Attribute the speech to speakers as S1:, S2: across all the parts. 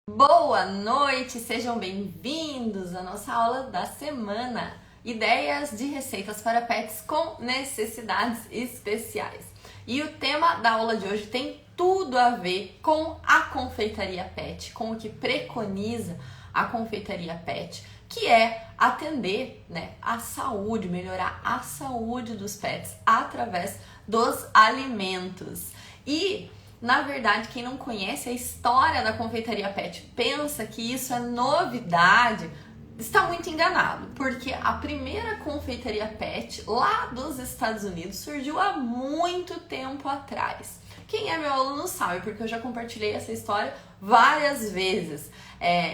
S1: Boa noite, sejam bem-vindos à nossa aula da semana. Ideias de receitas para pets com necessidades especiais. E o tema da aula de hoje tem tudo a ver com a confeitaria pet, com o que preconiza a confeitaria pet, que é atender, a saúde, melhorar a saúde dos pets através dos alimentos. E na verdade, quem não conhece a história da confeitaria pet pensa que isso é novidade, está muito enganado, porque a primeira confeitaria pet lá dos Estados Unidos surgiu há muito tempo atrás. Quem é meu aluno sabe, porque eu já compartilhei essa história várias vezes.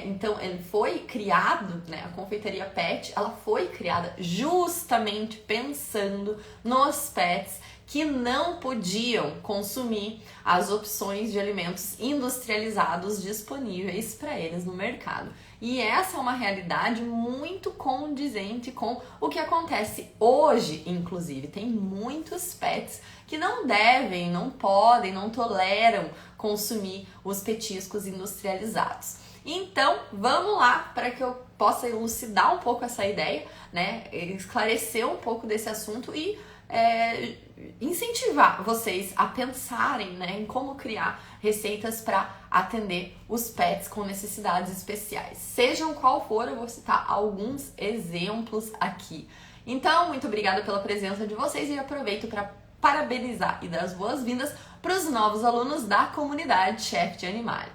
S1: Então, ele foi criado, a confeitaria pet, ela foi criada justamente pensando nos pets que não podiam consumir as opções de alimentos industrializados disponíveis para eles no mercado. E essa é uma realidade muito condizente com o que acontece hoje, inclusive. Tem muitos pets que não devem, não podem, não toleram consumir os petiscos industrializados. Então, vamos lá para que eu possa elucidar um pouco essa ideia, esclarecer um pouco desse assunto e incentivar vocês a pensarem em como criar receitas para atender os pets com necessidades especiais. Sejam qual for, eu vou citar alguns exemplos aqui. Então, muito obrigada pela presença de vocês e aproveito para parabenizar e dar as boas-vindas para os novos alunos da comunidade Chef de Animale,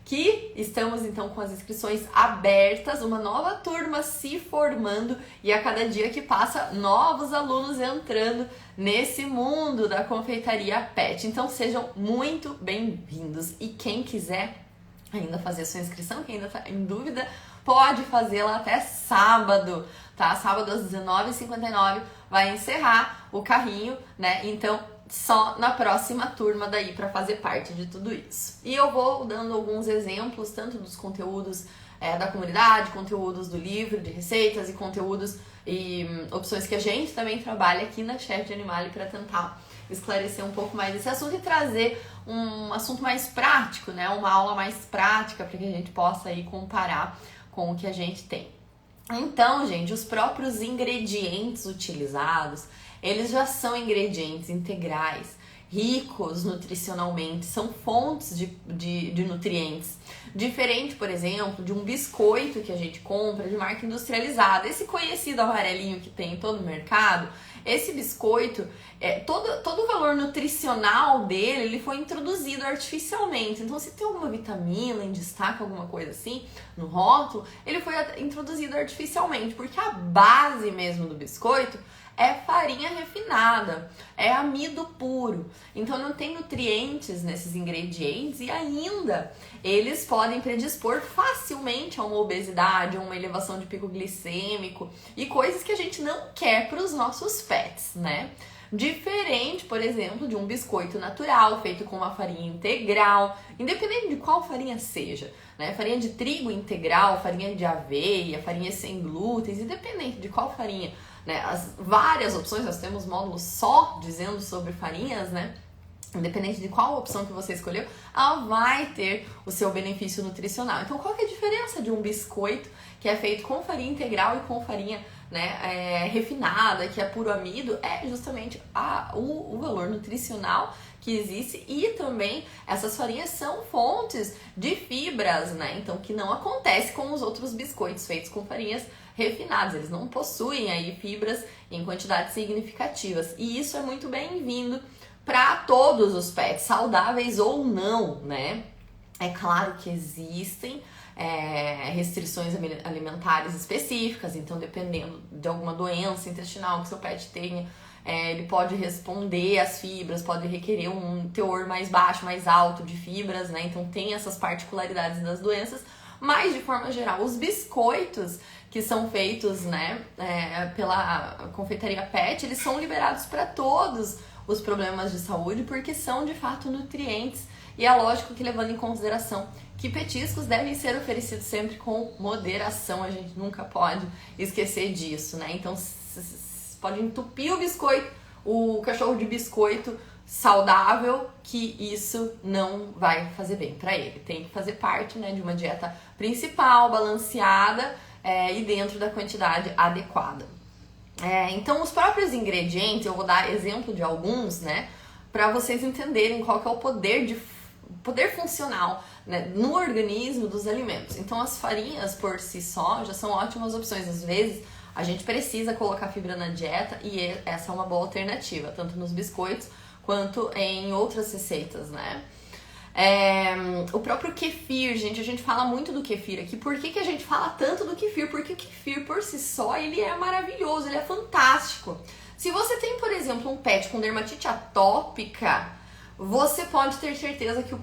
S1: que estamos então com as inscrições abertas, uma nova turma se formando e a cada dia que passa, novos alunos entrando nesse mundo da confeitaria pet. Então sejam muito bem-vindos e quem quiser ainda fazer sua inscrição, quem ainda está em dúvida, pode fazê-la até sábado, tá? Sábado às 19h59 vai encerrar o carrinho, Então só na próxima turma daí para fazer parte de tudo isso. E eu vou dando alguns exemplos, tanto dos conteúdos da comunidade, conteúdos do livro de receitas e conteúdos e opções que a gente também trabalha aqui na Chef de Animale para tentar esclarecer um pouco mais esse assunto e trazer um assunto mais prático, uma aula mais prática para que a gente possa aí comparar com o que a gente tem. Então, gente, os próprios ingredientes utilizados, eles já são ingredientes integrais, ricos nutricionalmente, são fontes de nutrientes. Diferente, por exemplo, de um biscoito que a gente compra de marca industrializada. Esse conhecido amarelinho que tem em todo o mercado, esse biscoito, todo o valor nutricional dele, ele foi introduzido artificialmente. Então, se tem alguma vitamina em destaque, alguma coisa assim, no rótulo, ele foi introduzido artificialmente, porque a base mesmo do biscoito é farinha refinada, é amido puro. Então não tem nutrientes nesses ingredientes e ainda eles podem predispor facilmente a uma obesidade, a uma elevação de pico glicêmico e coisas que a gente não quer para os nossos pets, Diferente, por exemplo, de um biscoito natural feito com uma farinha integral, independente de qual farinha seja, farinha de trigo integral, farinha de aveia, farinha sem glúten, independente de qual farinha, as várias opções, nós temos módulos só dizendo sobre farinhas, independente de qual opção que você escolheu, ela vai ter o seu benefício nutricional. Então, qual que é a diferença de um biscoito que é feito com farinha integral e com farinha refinada, que é puro amido? É justamente o valor nutricional que existe e também essas farinhas são fontes de fibras, Então, que não acontece com os outros biscoitos feitos com farinhas refinadas. Eles não possuem aí fibras em quantidades significativas e isso é muito bem-vindo para todos os pets, saudáveis ou não, É claro que existem restrições alimentares específicas, então dependendo de alguma doença intestinal que seu pet tenha, ele pode responder às fibras, pode requerer um teor mais baixo, mais alto de fibras, Então tem essas particularidades das doenças, mas de forma geral, os biscoitos que são feitos, pela confeitaria pet, eles são liberados para todos os problemas de saúde, porque são de fato nutrientes e é lógico que levando em consideração que petiscos devem ser oferecidos sempre com moderação, a gente nunca pode esquecer disso, Então pode entupir o biscoito, o cachorro de biscoito saudável que isso não vai fazer bem para ele. Tem que fazer parte, né, de uma dieta principal, balanceada e dentro da quantidade adequada. Então, os próprios ingredientes, eu vou dar exemplo de alguns, né, para vocês entenderem qual que é o poder funcional, né, no organismo dos alimentos. Então, as farinhas por si só já são ótimas opções. Às vezes, a gente precisa colocar fibra na dieta e essa é uma boa alternativa, tanto nos biscoitos quanto em outras receitas, né? O próprio kefir, gente, a gente fala muito do kefir aqui. Por que a gente fala tanto do kefir? Porque o kefir por si só, ele é maravilhoso, ele é fantástico. Se você tem, por exemplo, um pet com dermatite atópica, você pode ter certeza que o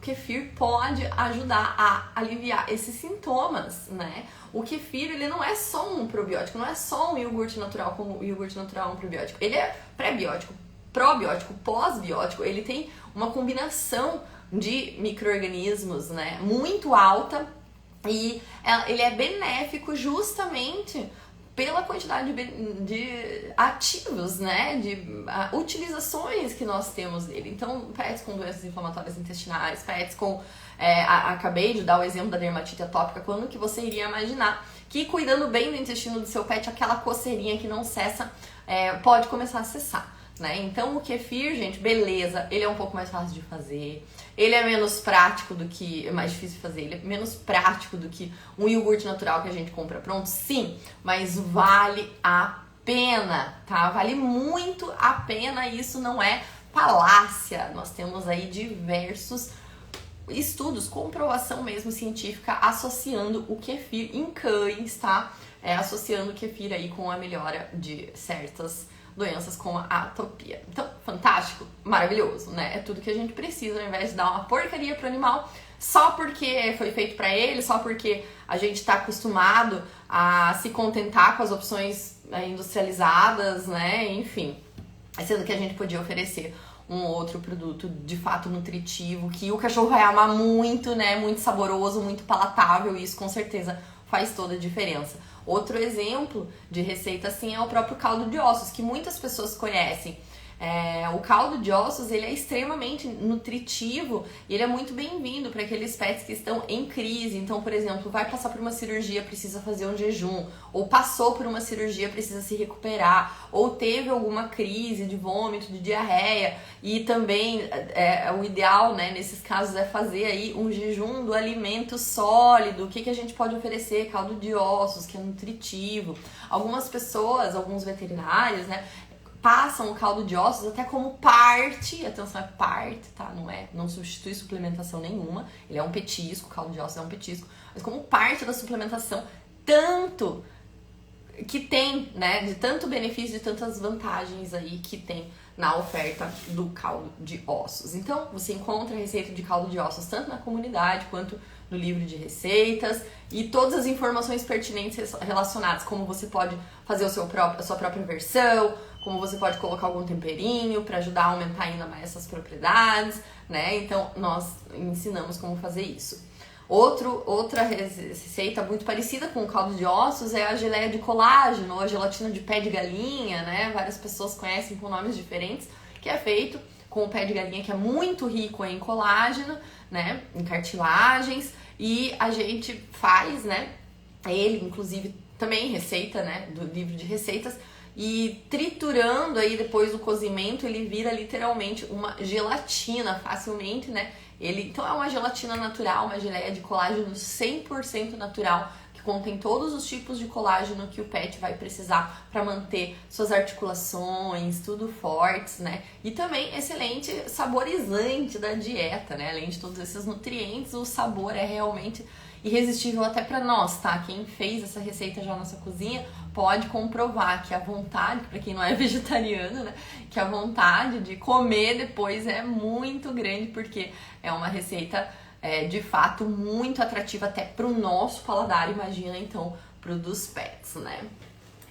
S1: kefir pode ajudar a aliviar esses sintomas, né? O kefir, ele não é só um probiótico, não é só um iogurte natural, como o iogurte natural é um probiótico. Ele é pré-biótico, probiótico, pós-biótico, ele tem uma combinação de micro-organismos, né, muito alta, e ele é benéfico justamente pela quantidade de ativos, né, de utilizações que nós temos dele. Então, pets com doenças inflamatórias intestinais, pets com... acabei de dar o exemplo da dermatite atópica. Quando que você iria imaginar que cuidando bem do intestino do seu pet, aquela coceirinha que não cessa pode começar a cessar, né? Então, o kefir, gente, beleza, ele é um pouco mais fácil de fazer, ele é menos prático do que... é mais difícil de fazer, ele é menos prático do que um iogurte natural que a gente compra pronto, sim, mas vale a pena, tá? Vale muito a pena, isso não é falácia. Nós temos aí diversos estudos, comprovação mesmo científica, associando o kefir em cães, tá? Associando o kefir aí com a melhora de certas doenças como a atopia. Então, fantástico, maravilhoso, né? É tudo que a gente precisa, ao invés de dar uma porcaria pro animal só porque foi feito pra ele, só porque a gente tá acostumado a se contentar com as opções industrializadas, né? Enfim, sendo que a gente podia oferecer um outro produto de fato nutritivo, que o cachorro vai amar muito, né? Muito saboroso, muito palatável, e isso com certeza faz toda a diferença. Outro exemplo de receita assim é o próprio caldo de ossos, que muitas pessoas conhecem. O caldo de ossos, ele é extremamente nutritivo e ele é muito bem-vindo para aqueles pets que estão em crise. Então, por exemplo, vai passar por uma cirurgia, precisa fazer um jejum, ou passou por uma cirurgia, precisa se recuperar, ou teve alguma crise de vômito, de diarreia, e também o ideal, né, nesses casos é fazer aí um jejum do alimento sólido. O que a gente pode oferecer? Caldo de ossos, que é nutritivo. Algumas pessoas, alguns veterinários, né, passam o caldo de ossos até como parte, atenção, é parte, tá? Não substitui suplementação nenhuma, ele é um petisco, o caldo de ossos é um petisco, mas como parte da suplementação, tanto que tem, né, de tanto benefício, de tantas vantagens aí que tem na oferta do caldo de ossos. Então, você encontra a receita de caldo de ossos tanto na comunidade quanto no livro de receitas, e todas as informações pertinentes relacionadas, como você pode fazer a sua própria versão, como você pode colocar algum temperinho para ajudar a aumentar ainda mais essas propriedades, né? Então, nós ensinamos como fazer isso. Outra receita muito parecida com o caldo de ossos é a geleia de colágeno, ou a gelatina de pé de galinha, né? Várias pessoas conhecem com nomes diferentes, que é feito com o pé de galinha, que é muito rico em colágeno, né? Em cartilagens, e a gente faz, né? Ele, inclusive, também receita, né? Do livro de receitas, e triturando aí depois do cozimento, ele vira literalmente uma gelatina facilmente, né? Então é uma gelatina natural, uma geleia de colágeno 100% natural, que contém todos os tipos de colágeno que o pet vai precisar para manter suas articulações, tudo fortes, né? E também excelente saborizante da dieta, né? Além de todos esses nutrientes, o sabor é realmente irresistível até para nós, tá? Quem fez essa receita já na nossa cozinha pode comprovar que a vontade, para quem não é vegetariano, né, que a vontade de comer depois é muito grande, porque é uma receita de fato muito atrativa até para o nosso paladar, imagina então pro dos pets, né?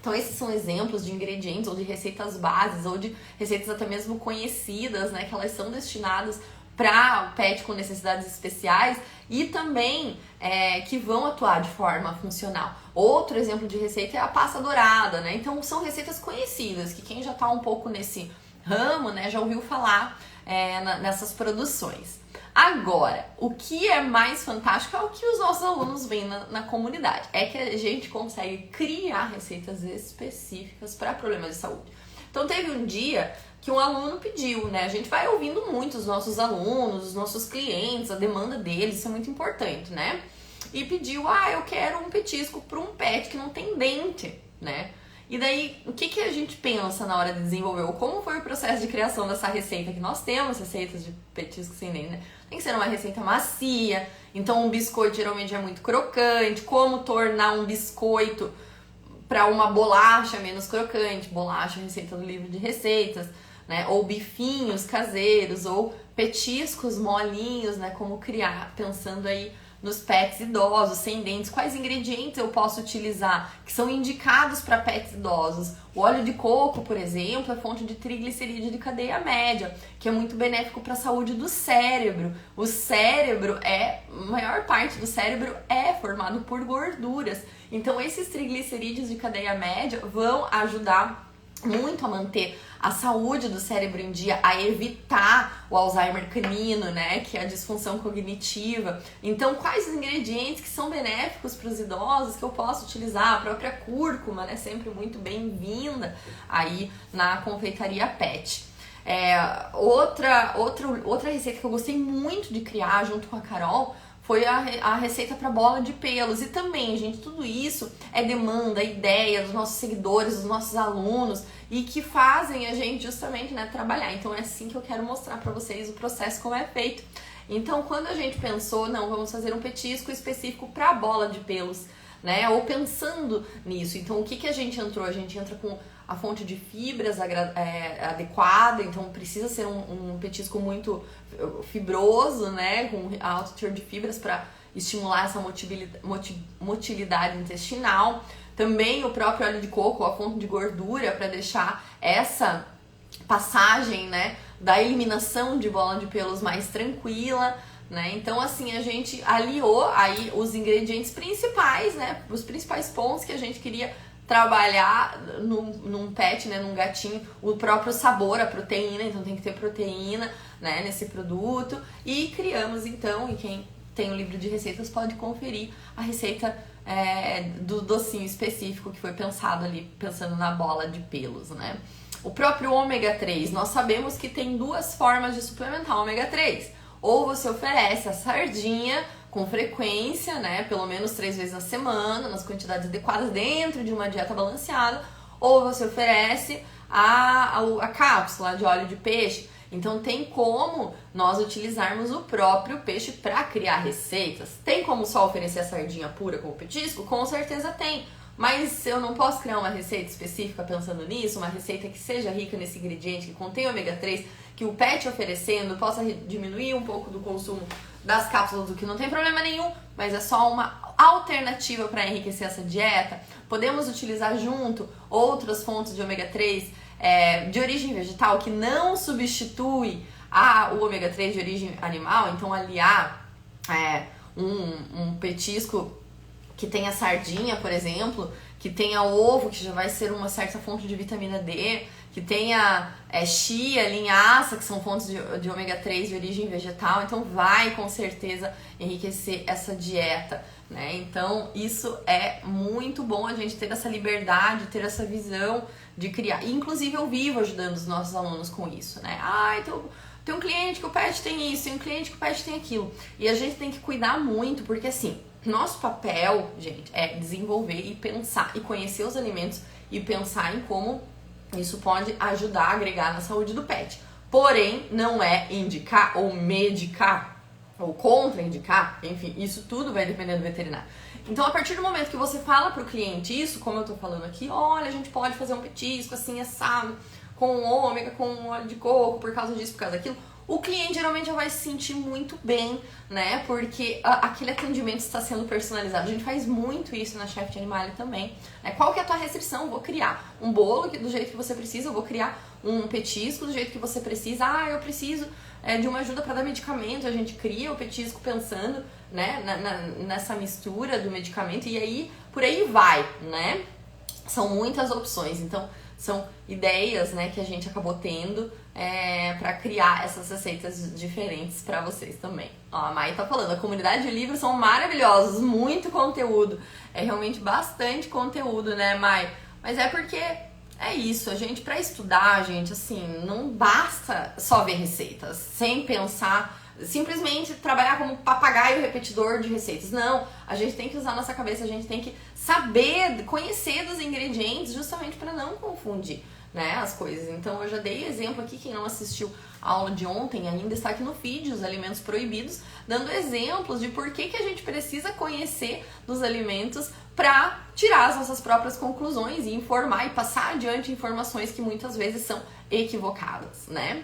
S1: Então esses são exemplos de ingredientes ou de receitas bases ou de receitas até mesmo conhecidas, né, que elas são destinadas para o pet com necessidades especiais e também que vão atuar de forma funcional. Outro exemplo de receita é a pasta dourada, né? Então são receitas conhecidas, que quem já está um pouco nesse ramo, né, já ouviu falar nessas produções. Agora, o que é mais fantástico é o que os nossos alunos veem na comunidade. É que a gente consegue criar receitas específicas para problemas de saúde. Então teve um dia que um aluno pediu, né? A gente vai ouvindo muito os nossos alunos, os nossos clientes, a demanda deles, isso é muito importante, né? E pediu, eu quero um petisco para um pet que não tem dente, né? E daí, o que a gente pensa na hora de desenvolver? Ou como foi o processo de criação dessa receita? Que nós temos receitas de petisco sem dente, né? Tem que ser uma receita macia, então um biscoito geralmente é muito crocante. Como tornar um biscoito para uma bolacha menos crocante? Bolacha, receita do livro de receitas, né? Ou bifinhos caseiros, ou petiscos molinhos, né? Como criar, pensando aí nos pets idosos, sem dentes, quais ingredientes eu posso utilizar que são indicados para pets idosos. O óleo de coco, por exemplo, é fonte de triglicerídeo de cadeia média, que é muito benéfico para a saúde do cérebro. O cérebro a maior parte do cérebro é formado por gorduras. Então esses triglicerídeos de cadeia média vão ajudar muito a manter a saúde do cérebro em dia, a evitar o Alzheimer canino, né, que é a disfunção cognitiva. Então, quais os ingredientes que são benéficos para os idosos que eu posso utilizar? A própria cúrcuma, né, sempre muito bem-vinda aí na confeitaria pet. Outra receita que eu gostei muito de criar junto com a Carol foi a receita para bola de pelos. E também, gente, tudo isso é demanda, ideia dos nossos seguidores, dos nossos alunos, e que fazem a gente justamente, né, trabalhar. Então é assim que eu quero mostrar para vocês o processo como é feito. Então, quando a gente pensou, não, vamos fazer um petisco específico para bola de pelos, né, ou pensando nisso, então o que a gente entrou? A gente entra com a fonte de fibras adequada, então precisa ser um petisco muito fibroso, né, com alto teor de fibras para estimular essa motilidade intestinal. Também o próprio óleo de coco, a fonte de gordura, para deixar essa passagem, né, da eliminação de bola de pelos mais tranquila, né? Então, assim, a gente aliou aí os ingredientes principais, né, os principais pontos que a gente queria trabalhar num pet, né, num gatinho, o próprio sabor, a proteína, então tem que ter proteína, né, nesse produto. E criamos, então, e quem tem o livro de receitas pode conferir a receita do docinho específico que foi pensado ali, pensando na bola de pelos, né. O próprio ômega 3, nós sabemos que tem duas formas de suplementar o ômega 3. Ou você oferece a sardinha com frequência, né, pelo menos 3 vezes na semana, nas quantidades adequadas dentro de uma dieta balanceada, ou você oferece a cápsula de óleo de peixe. Então tem como nós utilizarmos o próprio peixe para criar receitas. Tem como só oferecer a sardinha pura como petisco? Com certeza tem. Mas eu não posso criar uma receita específica pensando nisso, uma receita que seja rica nesse ingrediente, que contém ômega 3, que o pet oferecendo possa diminuir um pouco do consumo das cápsulas, o que não tem problema nenhum, mas é só uma alternativa para enriquecer essa dieta. Podemos utilizar junto outras fontes de ômega 3 de origem vegetal, que não substitui o ômega 3 de origem animal, então aliar um petisco que tenha sardinha, por exemplo, que tenha ovo, que já vai ser uma certa fonte de vitamina D, que tenha chia, linhaça, que são fontes de ômega 3 de origem vegetal, então vai com certeza enriquecer essa dieta, né? Então isso é muito bom, a gente ter essa liberdade, ter essa visão de criar. E, inclusive eu vivo ajudando os nossos alunos com isso, né? Então tem um cliente que o pet tem isso, tem um cliente que o pet tem aquilo. E a gente tem que cuidar muito, porque assim, nosso papel, gente, é desenvolver e pensar e conhecer os alimentos e pensar em como isso pode ajudar a agregar na saúde do pet. Porém, não é indicar ou medicar ou contraindicar, enfim, isso tudo vai depender do veterinário. Então, a partir do momento que você fala para o cliente isso, como eu tô falando aqui, olha, a gente pode fazer um petisco assim, assado, com ômega, com óleo de coco, por causa disso, por causa daquilo, o cliente geralmente já vai se sentir muito bem, né? Porque aquele atendimento está sendo personalizado. A gente faz muito isso na Chef de Animalia também, né? Qual que é a tua restrição? Eu vou criar um bolo do jeito que você precisa, eu vou criar um petisco do jeito que você precisa. Eu preciso de uma ajuda para dar medicamento. A gente cria o petisco pensando, né, nessa mistura do medicamento e aí por aí vai, né? São muitas opções. Então, são ideias, né, que a gente acabou tendo para criar essas receitas diferentes para vocês também. Ó, a Mai tá falando, a comunidade de livros são maravilhosos, muito conteúdo. É realmente bastante conteúdo, né, Mai? Mas é porque é isso, a gente, para estudar, gente, assim, não basta só ver receitas, sem pensar, simplesmente trabalhar como papagaio repetidor de receitas. Não, a gente tem que usar nossa cabeça, a gente tem que saber, conhecer dos ingredientes, justamente para não confundir, né, as coisas. Então eu já dei exemplo aqui, quem não assistiu a aula de ontem ainda está aqui no feed, os alimentos proibidos, dando exemplos de por que a gente precisa conhecer dos alimentos para tirar as nossas próprias conclusões e informar e passar adiante informações que muitas vezes são equivocadas, né?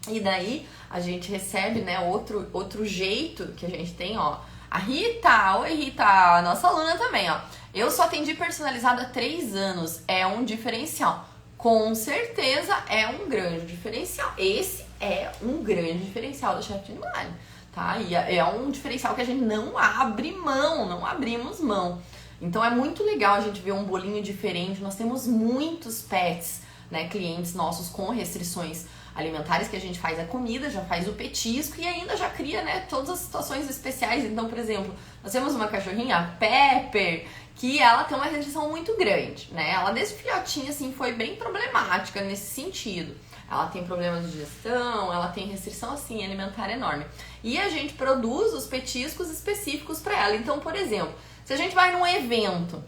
S1: E daí a gente recebe, né, outro jeito que a gente tem, ó. A Rita, oi Rita, a nossa aluna também, ó. Eu só atendi personalizado há 3 anos, é um diferencial. Com certeza é um grande diferencial. Esse é um grande diferencial do Chef de Animale, tá? E é um diferencial que a gente não abre mão, não abrimos mão. Então é muito legal a gente ver um bolinho diferente. Nós temos muitos pets, né, clientes nossos com restrições alimentares, que a gente faz a comida, já faz o petisco e ainda já cria, né, todas as situações especiais. Então, por exemplo, nós temos uma cachorrinha, a Pepper, que ela tem uma restrição muito grande, né? Ela desde filhotinha, assim, foi bem problemática nesse sentido. Ela tem problemas de digestão, ela tem restrição, assim, alimentar enorme. E a gente produz os petiscos específicos para ela. Então, por exemplo, se a gente vai num evento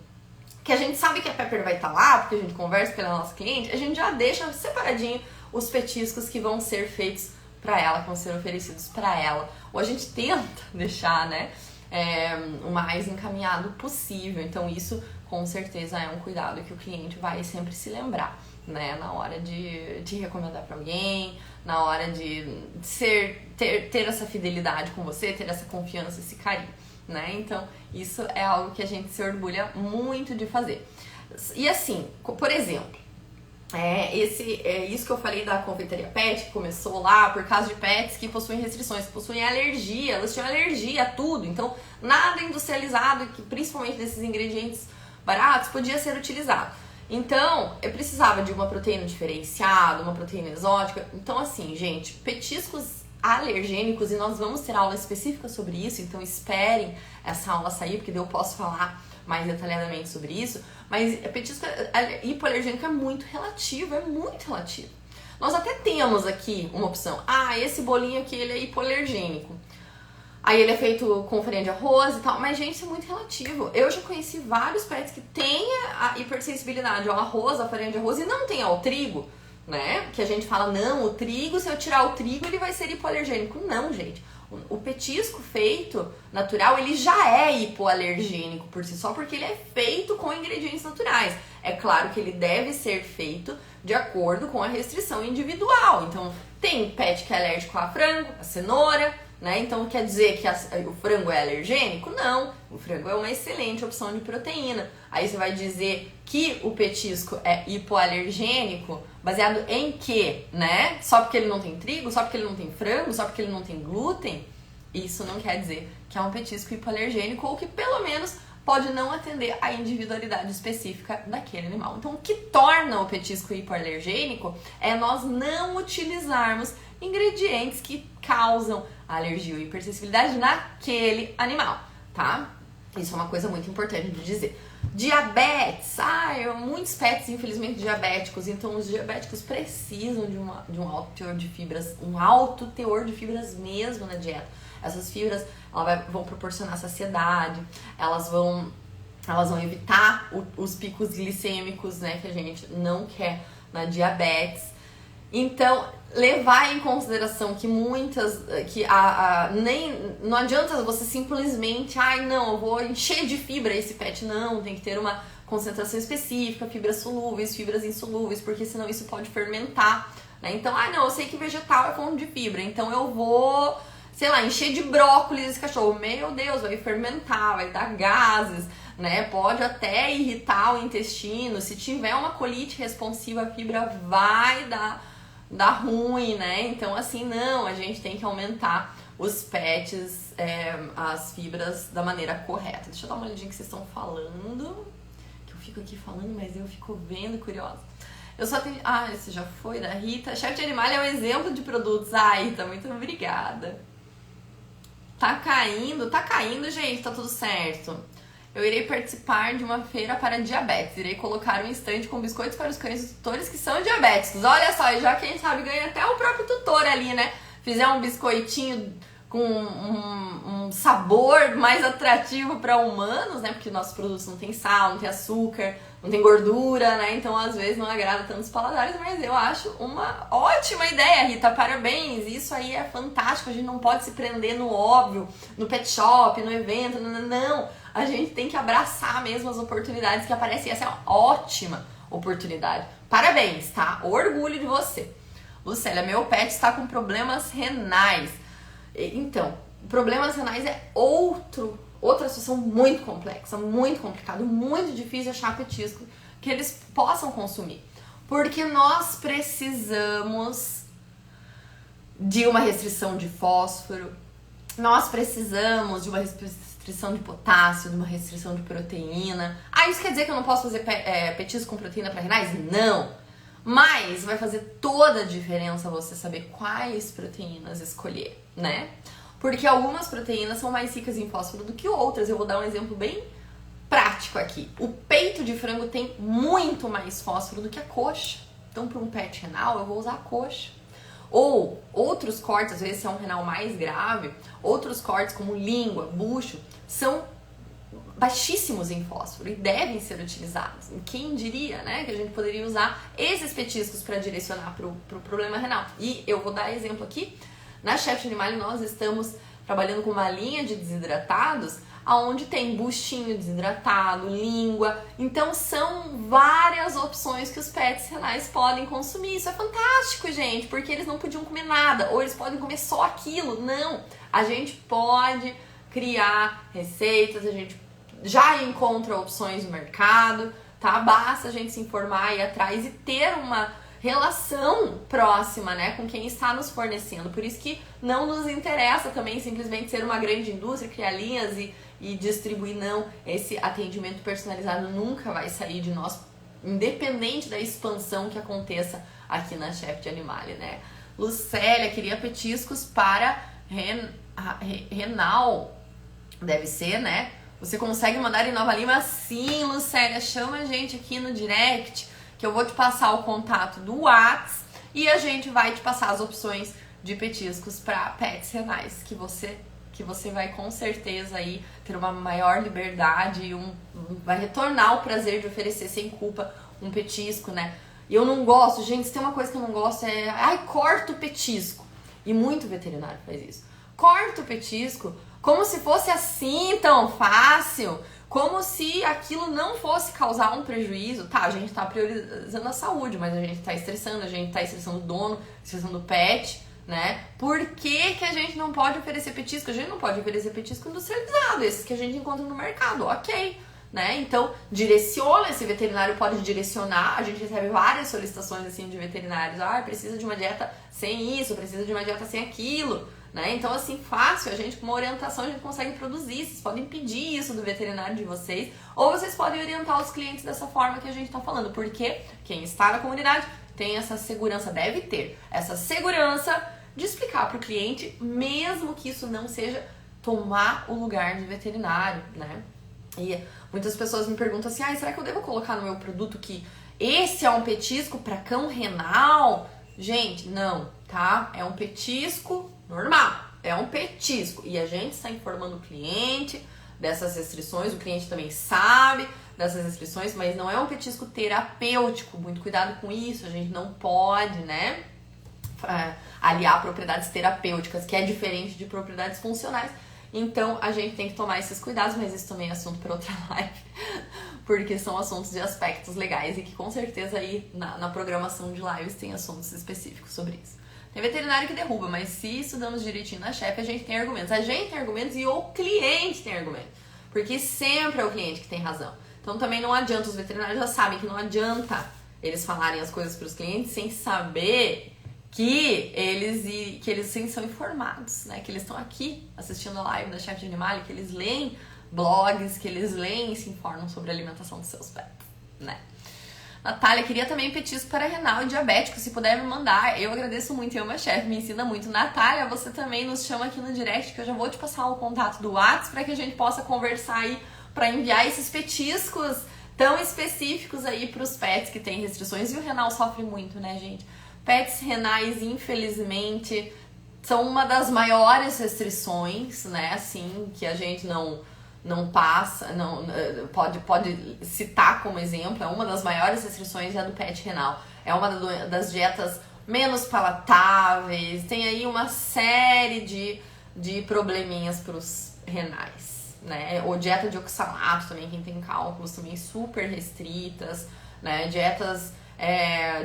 S1: que a gente sabe que a Pepper vai estar lá, porque a gente conversa pela nossa cliente, a gente já deixa separadinho os petiscos que vão ser feitos para ela, que vão ser oferecidos para ela. Ou a gente tenta deixar, né, o mais encaminhado possível. Então isso com certeza é um cuidado que o cliente vai sempre se lembrar, né, na hora de recomendar para alguém, na hora de ter essa fidelidade com você, ter essa confiança, esse carinho, né? Então isso é algo que a gente se orgulha muito de fazer. E assim, por exemplo, isso que eu falei da confeitaria pet, que começou lá por causa de pets que possuem restrições, que possuem alergia, elas tinham alergia a tudo, então nada industrializado, que principalmente desses ingredientes baratos, podia ser utilizado. Então eu precisava de uma proteína diferenciada, uma proteína exótica. Então assim, gente, petiscos alergênicos, e nós vamos ter aula específica sobre isso, então esperem essa aula sair, porque daí eu posso falar mais detalhadamente sobre isso. Mas petisco hipoalergênico é muito relativo, Nós até temos aqui uma opção. Esse bolinho aqui, ele é hipoalergênico. Aí ele é feito com farinha de arroz e tal, mas gente, isso é muito relativo. Eu já conheci vários pets que têm a hipersensibilidade ao arroz, à farinha de arroz, e não tem ao trigo, né? Que a gente fala, não, o trigo, se eu tirar o trigo, ele vai ser hipoalergênico. Não, gente. O petisco feito natural, ele já é hipoalergênico por si só, porque ele é feito com ingredientes naturais. É claro que ele deve ser feito de acordo com a restrição individual. Então, tem pet que é alérgico a frango, a cenoura, né? Então, quer dizer que o frango é alergênico? Não, o frango é uma excelente opção de proteína. Aí você vai dizer que o petisco é hipoalergênico baseado em quê, né? Só porque ele não tem trigo, só porque ele não tem frango, só porque ele não tem glúten? Isso não quer dizer que é um petisco hipoalergênico, ou que pelo menos pode não atender à individualidade específica daquele animal. Então, o que torna o petisco hipoalergênico é nós não utilizarmos ingredientes que causam alergia ou hipersensibilidade naquele animal, tá? Isso é uma coisa muito importante de dizer. Diabetes, muitos pets infelizmente diabéticos, então os diabéticos precisam de um alto teor de fibras, um alto teor de fibras mesmo na dieta. Essas fibras vão proporcionar saciedade, elas vão evitar os picos glicêmicos, né, que a gente não quer na diabetes. Então, levar em consideração que não adianta você simplesmente, não, eu vou encher de fibra esse pet, não, tem que ter uma concentração específica, fibras solúveis, fibras insolúveis, porque senão isso pode fermentar, né? Então, não, eu sei que vegetal é fonte de fibra, então eu vou, sei lá, encher de brócolis esse cachorro, meu Deus, vai fermentar, vai dar gases, né? Pode até irritar o intestino, se tiver uma colite responsiva, a fibra vai dar ruim, né? Então, assim, não, a gente tem que aumentar os pets, as fibras da maneira correta. Deixa eu dar uma olhadinha que vocês estão falando, que eu fico aqui falando, mas eu fico vendo, curiosa. Eu só tenho... Ah, esse já foi, da Rita. Chef de Animal é um exemplo de produtos. Ai, Rita, muito obrigada. Tá caindo, gente, tá tudo certo. Eu irei participar de uma feira para diabetes. Irei colocar um estande com biscoitos para os cães dos tutores que são diabéticos. Olha só, e já quem sabe ganha até o próprio tutor ali, né? Fizer um biscoitinho com um sabor mais atrativo para humanos, né? Porque nossos produtos não tem sal, não tem açúcar, não tem gordura, né? Então, às vezes, não agrada tanto os paladares, mas eu acho uma ótima ideia, Rita. Parabéns! Isso aí é fantástico. A gente não pode se prender no óbvio, no pet shop, no evento, não. A gente tem que abraçar mesmo as oportunidades que aparecem. Essa é uma ótima oportunidade. Parabéns, tá? Orgulho de você. Lucélia, meu pet está com problemas renais. Então, problemas renais é outra situação muito complexa, muito complicada, muito difícil achar petisco que eles possam consumir. Porque nós precisamos de uma restrição de fósforo, nós precisamos de uma restrição de potássio, de uma restrição de proteína. Ah, isso quer dizer que eu não posso fazer petisco com proteína para renais? Não! Mas vai fazer toda a diferença você saber quais proteínas escolher, né? Porque algumas proteínas são mais ricas em fósforo do que outras. Eu vou dar um exemplo bem prático aqui. O peito de frango tem muito mais fósforo do que a coxa. Então, para um pet renal, eu vou usar a coxa. Ou outros cortes, às vezes se é um renal mais grave, outros cortes como língua, bucho, são baixíssimos em fósforo e devem ser utilizados. Quem diria, né, que a gente poderia usar esses petiscos para direcionar para o problema renal? E eu vou dar exemplo aqui. Na Chef de Animal nós estamos trabalhando com uma linha de desidratados onde tem buchinho desidratado, língua. Então são várias opções que os pets renais podem consumir. Isso é fantástico, gente, porque eles não podiam comer nada ou eles podem comer só aquilo. Não, a gente pode criar receitas, a gente já encontra opções no mercado, tá? Basta a gente se informar e ir atrás e ter uma relação próxima, né, com quem está nos fornecendo. Por isso que não nos interessa também simplesmente ser uma grande indústria, criar linhas e distribuir, não. Esse atendimento personalizado nunca vai sair de nós, independente da expansão que aconteça aqui na Chef de Animale, né? Lucélia queria petiscos para renal, deve ser, né? Você consegue mandar em Nova Lima? Sim, Lucélia, chama a gente aqui no direct, que eu vou te passar o contato do WhatsApp e a gente vai te passar as opções de petiscos para pets renais, que você vai com certeza aí ter uma maior liberdade e vai retornar o prazer de oferecer sem culpa um petisco, né? E eu não gosto, gente, se tem uma coisa que eu não gosto corta o petisco. E muito veterinário faz isso. Corta o petisco como se fosse assim tão fácil, como se aquilo não fosse causar um prejuízo. Tá, a gente tá priorizando a saúde, mas a gente tá estressando o dono, estressando o pet, né? Por que que a gente não pode oferecer petisco? A gente não pode oferecer petisco industrializado, esses que a gente encontra no mercado, ok, né? Então, direciona, esse veterinário pode direcionar, a gente recebe várias solicitações assim de veterinários, precisa de uma dieta sem isso, precisa de uma dieta sem aquilo, né? Então, assim, fácil, a gente com uma orientação a gente consegue produzir. Vocês podem pedir isso do veterinário de vocês, ou vocês podem orientar os clientes dessa forma que a gente tá falando, porque quem está na comunidade tem essa segurança, deve ter essa segurança de explicar para o cliente, mesmo que isso não seja tomar o lugar de veterinário, né? E muitas pessoas me perguntam assim, será que eu devo colocar no meu produto que esse é um petisco para cão renal? Gente, não, tá? É um petisco normal, é um petisco. E a gente está informando o cliente dessas restrições, o cliente também sabe dessas restrições, mas não é um petisco terapêutico. Muito cuidado com isso, a gente não pode, né, aliar propriedades terapêuticas, que é diferente de propriedades funcionais. Então a gente tem que tomar esses cuidados, mas isso também é assunto para outra live, porque são assuntos de aspectos legais e que com certeza aí na programação de lives tem assuntos específicos sobre isso. Tem veterinário que derruba, mas se estudamos direitinho na Chef, a gente tem argumentos. A gente tem argumentos e o cliente tem argumentos, porque sempre é o cliente que tem razão. Então também não adianta, os veterinários já sabem que não adianta eles falarem as coisas para os clientes sem saber que eles sim são informados, né? Que eles estão aqui assistindo a live da Chef de Animale, que eles leem blogs, que eles leem e se informam sobre a alimentação dos seus pets, né? Natália, queria também petisco para renal e diabético, se puder me mandar. Eu agradeço muito, minha chefe me ensina muito. Natália, você também nos chama aqui no direct, que eu já vou te passar o contato do WhatsApp para que a gente possa conversar aí, para enviar esses petiscos tão específicos aí para os pets que têm restrições. E o renal sofre muito, né, gente? Pets renais, infelizmente, são uma das maiores restrições, né, assim, que a gente não passa, pode citar como exemplo. É uma das maiores restrições, é a do pet renal. É uma das dietas menos palatáveis, tem aí uma série de probleminhas para os renais, né? Ou dieta de oxalato também, quem tem cálculos também super restritas, né? Dietas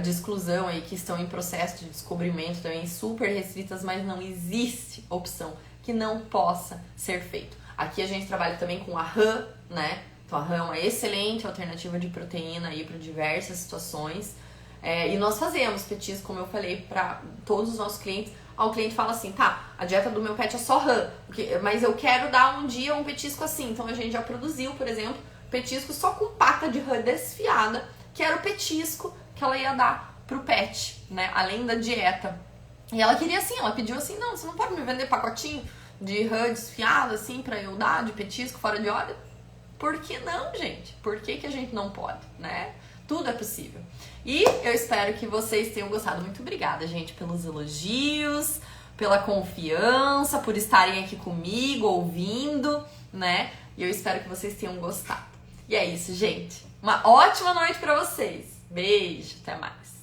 S1: de exclusão aí que estão em processo de descobrimento também super restritas, mas não existe opção que não possa ser feito. Aqui a gente trabalha também com a rã, né? Então a rã é uma excelente alternativa de proteína aí para diversas situações. E nós fazemos petisco, como eu falei, para todos os nossos clientes. O cliente fala assim, tá, a dieta do meu pet é só rã, mas eu quero dar um dia um petisco assim. Então a gente já produziu, por exemplo, petisco só com pata de rã desfiada, que era o petisco que ela ia dar pro pet, né? Além da dieta. E ela queria assim, ela pediu assim, não, você não pode me vender pacotinho de rã desfiado, assim, pra eu dar de petisco fora de óleo? Por que não, gente? Por que a gente não pode, né? Tudo é possível. E eu espero que vocês tenham gostado. Muito obrigada, gente, pelos elogios, pela confiança, por estarem aqui comigo, ouvindo, né? E eu espero que vocês tenham gostado. E é isso, gente. Uma ótima noite pra vocês. Beijo, até mais.